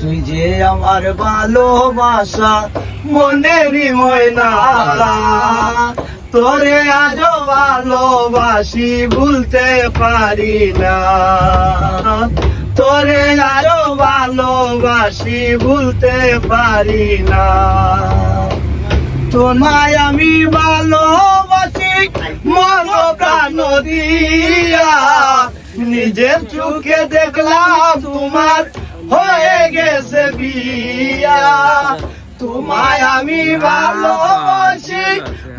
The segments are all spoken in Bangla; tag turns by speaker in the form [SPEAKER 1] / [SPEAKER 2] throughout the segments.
[SPEAKER 1] তুই যে আমার ভালোবাসা মনেরই ময়না, তোরে আজও ভালোবাসি ভুলতে পারি না, তোরে আরো ভালোবাসি ভুলতে পারি না। তোমায় আমি ভালোবাসি মন প্রাণ দিয়া, নিজের চোখে দেখলাম তোমার হয়ে গেছে বিয়া। তোমায় আমি ভালোবাসি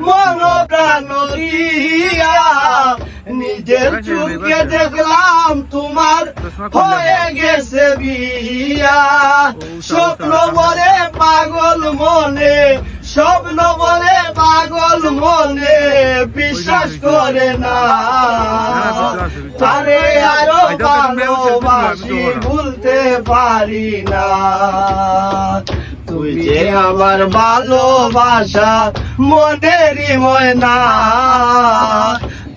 [SPEAKER 1] মন প্রাণ দিয়া, নিজের চোখে দেখলাম তোমার হয়ে গেছে বিয়া। স্বপ্ন বলে পাগল মনে, স্বপ্ন বলে পাগল মনে বিশ্বাস করে না, তারে আরো ভালোবাসি ভুলতে পারি না। তুই যে আমার ভালোবাসা মনেরই ময়না,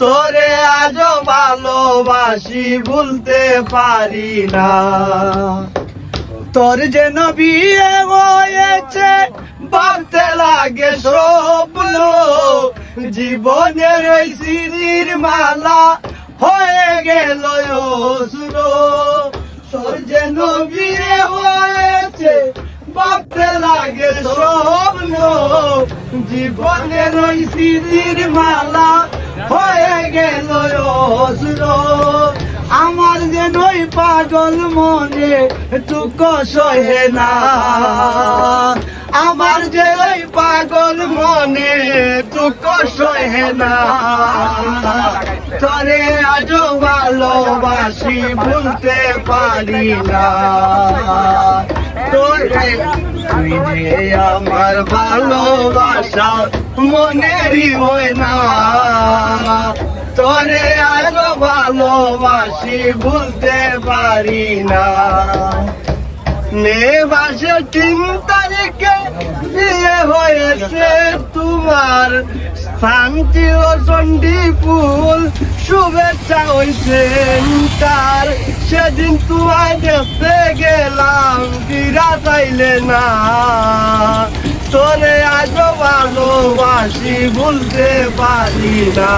[SPEAKER 1] তোরে আজও ভালোবাসি ভুলতে পারি না। তোর যেন বিয়ে হয়েছে ভাবতে লাগে স্বপ্ন, জীবনের ওই স্মৃতির মালা হয়ে গেল অশ্রু। তোর যেন বিয়ে হয়েছে ভাবতে লাগে স্বপ্ন, জীবনের ওই স্মৃতির মালা হয়ে গেল অশ্রু। আমার যেন ওই পাগল মনে দুঃখ সহে না, আমার যে ওই পাগল মনে দুঃখ সহে না। তোরে আজও ভালোবাসি ভুলতে পারি না, তোরে তুই যে আমার ভালোবাসা মনেরই ময়না, তোরে আজও ভালোবাসি ভুলতে পারি না। নেবাসে 3 তারিখে বিয়ে হয়েছে তোমার, শান্তি ও চণ্ডীপুর শুভেচ্ছা হয়েছে তার। সেদিন তোমায় দেখতে গেলাম ফিরা চাইলে না, তোরে আজও ভালোবাসি ভুলতে পারি না।